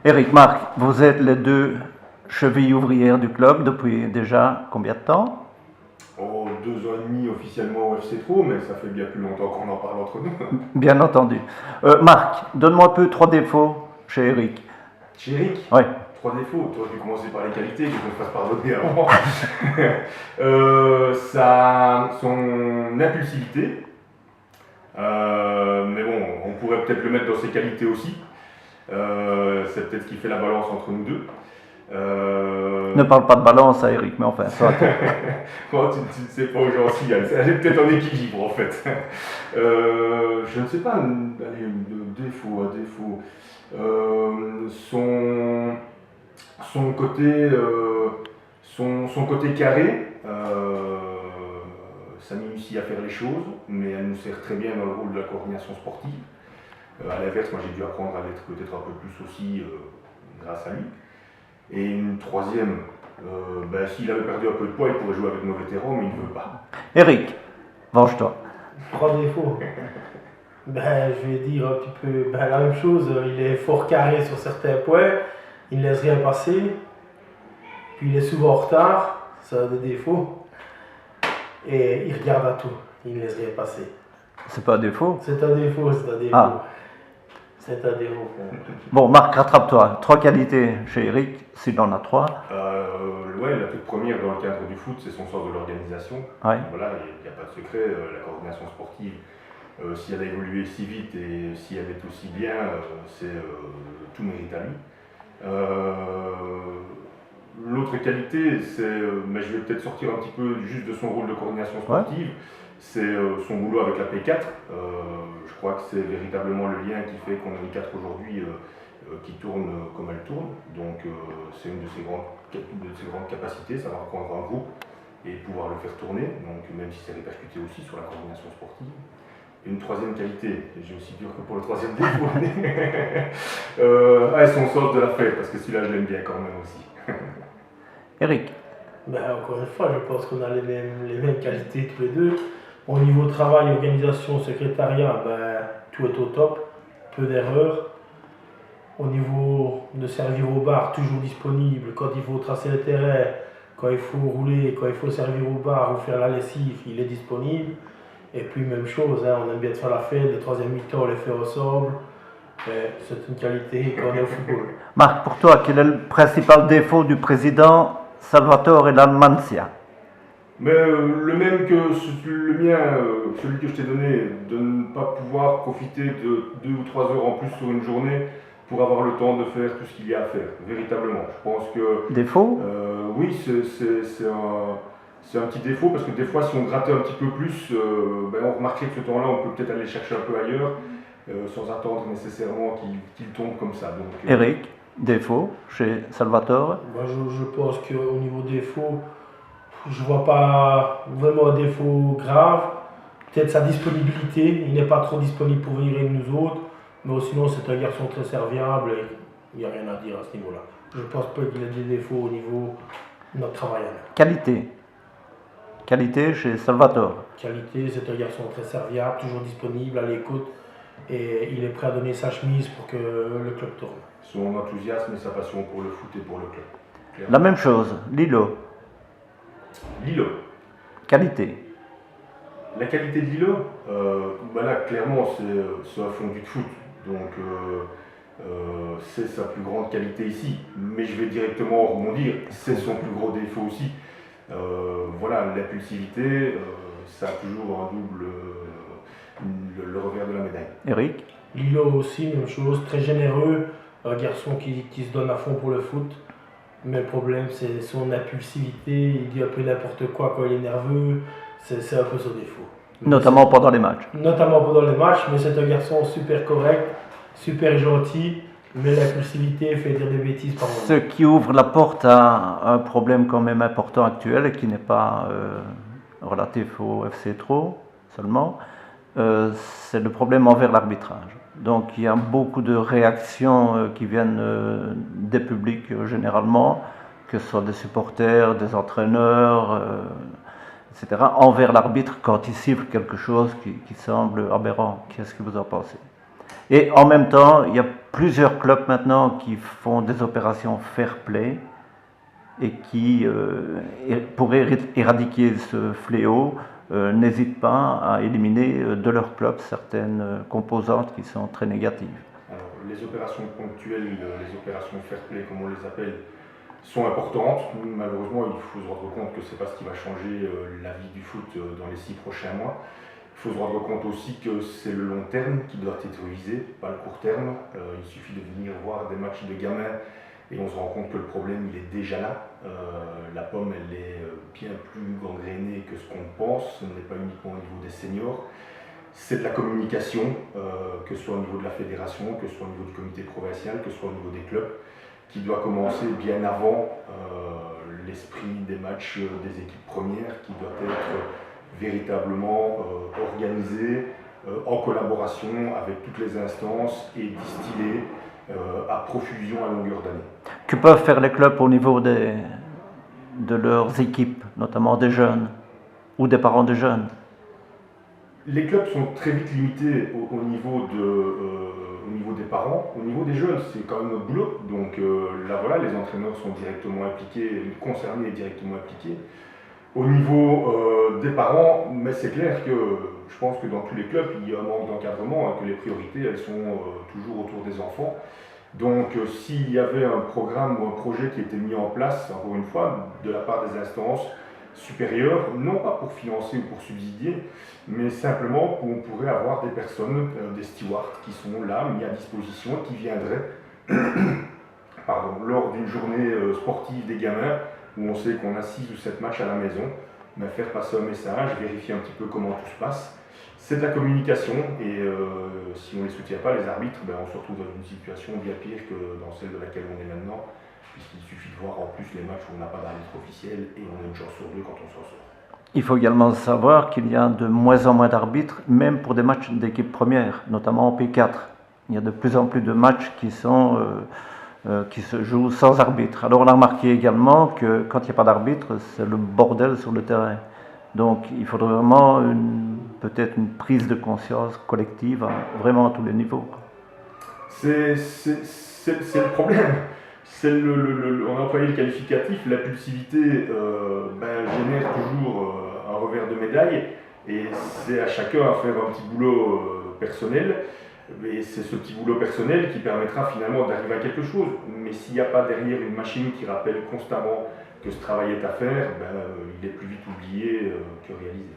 Eric, Marc, vous êtes les deux chevilles ouvrières du club depuis déjà combien de temps? Oh, 2 ans et demi officiellement au FC Trot, mais ça fait bien plus longtemps qu'on en parle entre nous. Bien entendu. Marc, donne-moi un peu 3 défauts chez Eric. Chez Eric, Oui. 3 défauts. Tu aurais dû commencer par les qualités, que je me fasse pardonner avant. Son impulsivité. Mais bon, on pourrait peut-être le mettre dans ses qualités aussi. C'est peut-être ce qui fait la balance entre nous deux. Ne parle pas de balance à Eric, mais enfin, ça. Bon, tu ne sais pas où j'en suis, elle est peut-être en équilibre en fait. Je ne sais pas, allez, défaut à défaut. Son côté, son côté carré, sa minutie à faire les choses, mais elle nous sert très bien dans le rôle de la coordination sportive. À l'inverse, moi j'ai dû apprendre à l'être peut-être un peu plus aussi grâce à lui. Et une troisième, s'il avait perdu un peu de poids, il pourrait jouer avec nos vétérans, mais il ne veut pas. Eric, venge-toi. 3 défauts. Je vais dire un petit peu la même chose. Il est fort carré sur certains points, il ne laisse rien passer, puis il est souvent en retard, ça a des défauts. Et il regarde à tout, il ne laisse rien passer. C'est pas un défaut? C'est un défaut, c'est un défaut. Ah. C'est un défaut. Bon, Marc, rattrape-toi. 3 qualités chez Eric, s'il en a 3. Ouais, la toute première dans le cadre du foot, c'est son sens de l'organisation. Ouais. Voilà, il n'y a pas de secret, la coordination sportive, si elle a évolué si vite et si elle est aussi bien, c'est tout mérite à lui. L'autre qualité, c'est, mais je vais peut-être sortir un petit peu juste de son rôle de coordination sportive, c'est son boulot avec la P4. Je crois que c'est véritablement le lien qui fait qu'on a une 4 aujourd'hui qui tourne comme elle tourne. Donc c'est une de ses grandes capacités, savoir prendre un groupe et pouvoir le faire tourner, donc même si c'est répercuté aussi sur la coordination sportive. Et une troisième qualité, et j'ai aussi dur que pour le troisième défaut, son sens de la fête, parce que celui-là je l'aime bien quand même aussi. Eric. Encore une fois, je pense qu'on a les mêmes qualités tous les deux. Au niveau travail, organisation, secrétariat, tout est au top, peu d'erreurs. Au niveau de servir au bar, toujours disponible. Quand il faut tracer le terrain, quand il faut rouler, quand il faut servir au bar ou faire la lessive, il est disponible. Et puis même chose, on aime bien faire la fête, le troisième mi-temps on les fait ensemble. C'est une qualité quand on est au football. Marc, pour toi, quel est le principal défaut du président Salvatore Dalmanzia? Mais le même que le mien, celui que je t'ai donné, de ne pas pouvoir profiter de 2 ou 3 heures en plus sur une journée pour avoir le temps de faire tout ce qu'il y a à faire, véritablement. Je pense que... Défaut? Oui, c'est un petit défaut, parce que des fois, si on grattait un petit peu plus, on remarquerait que ce temps-là, on peut peut-être aller chercher un peu ailleurs, sans attendre nécessairement qu'il tombe comme ça. Donc, Eric, défaut chez Salvatore? Moi, je pense qu'au niveau défaut, je ne vois pas vraiment un défaut grave. Peut-être sa disponibilité, il n'est pas trop disponible pour venir avec nous autres, mais sinon c'est un garçon très serviable et il n'y a rien à dire à ce niveau-là. Je ne pense pas qu'il ait des défauts au niveau de notre travail. Qualité. Qualité chez Salvatore. Qualité, c'est un garçon très serviable, toujours disponible, à l'écoute, et il est prêt à donner sa chemise pour que le club tourne. Son enthousiasme et sa passion pour le foot et pour le club. Clairement. La même chose, Lilo. Lilo. Qualité. La qualité de Lilo, là clairement c'est un fondu de foot, donc c'est sa plus grande qualité ici, mais je vais directement rebondir, c'est son plus gros défaut aussi. Voilà, l'impulsivité, ça a toujours un double, le revers de la médaille. Eric. Lilo aussi, même chose, très généreux, un garçon qui se donne à fond pour le foot. Mais le problème, c'est son impulsivité, il dit un peu n'importe quoi quand il est nerveux, c'est un peu son défaut. Notamment pendant les matchs. Notamment pendant les matchs, mais c'est un garçon super correct, super gentil, mais l'impulsivité fait dire des bêtises par moment. Ce qui ouvre la porte à un problème quand même important actuel et qui n'est pas relatif au FC Trot seulement, c'est le problème envers l'arbitrage. Donc il y a beaucoup de réactions qui viennent des publics généralement, que ce soit des supporters, des entraîneurs, etc., envers l'arbitre quand il siffle quelque chose qui semble aberrant. Qu'est-ce que vous en pensez? Et en même temps, il y a plusieurs clubs maintenant qui font des opérations fair play et qui, pour éradiquer ce fléau, n'hésitent pas à éliminer de leur club certaines composantes qui sont très négatives. Alors, les opérations ponctuelles, les opérations fair play comme on les appelle, sont importantes. Malheureusement, il faut se rendre compte que ce n'est pas ce qui va changer la vie du foot dans les 6 prochains mois. Il faut se rendre compte aussi que c'est le long terme qui doit être visé, pas le court terme. Il suffit de venir voir des matchs de gamins et on se rend compte que le problème il est déjà là. La pomme elle est bien plus gangrénée que ce qu'on pense, ce n'est pas uniquement au niveau des seniors. C'est de la communication, que ce soit au niveau de la fédération, que ce soit au niveau du comité provincial, que ce soit au niveau des clubs, qui doit commencer bien avant l'esprit des matchs des équipes premières, qui doit être véritablement organisé en collaboration avec toutes les instances et distillé à profusion à longueur d'année. Que peuvent faire les clubs au niveau de leurs équipes, notamment des jeunes ou des parents de jeunes? Les clubs sont très vite limités au niveau des parents. Au niveau des jeunes, c'est quand même notre boulot. Donc là, voilà, les entraîneurs sont directement impliqués, concernés et directement impliqués. Au niveau des parents, mais c'est clair que je pense que dans tous les clubs, il y a un manque d'encadrement, que les priorités, elles sont toujours autour des enfants. Donc s'il y avait un programme ou un projet qui était mis en place, encore une fois, de la part des instances supérieures, non pas pour financer ou pour subsidier, mais simplement où on pourrait avoir des personnes, des stewards qui sont là, mis à disposition, qui viendraient lors d'une journée sportive des gamins, où on sait qu'on a 6 ou 7 matchs à la maison, mais faire passer un message, vérifier un petit peu comment tout se passe. C'est de la communication et si on ne les soutient pas, les arbitres, on se retrouve dans une situation bien pire que dans celle de laquelle on est maintenant, puisqu'il suffit de voir en plus les matchs où on n'a pas d'arbitre officiel et on a une chance sur 2 quand on s'en sort. Il faut également savoir qu'il y a de moins en moins d'arbitres, même pour des matchs d'équipe première, notamment en P4. Il y a de plus en plus de matchs qui se jouent sans arbitre. Alors on a remarqué également que quand il n'y a pas d'arbitre, c'est le bordel sur le terrain. Donc il faudrait vraiment peut-être une prise de conscience collective vraiment à tous les niveaux. C'est le problème. On a employé le qualificatif, l'impulsivité génère toujours un revers de médaille et c'est à chacun à faire un petit boulot personnel. Et c'est ce petit boulot personnel qui permettra finalement d'arriver à quelque chose. Mais s'il n'y a pas derrière une machine qui rappelle constamment que ce travail est à faire, il est plus vite oublié que réalisé.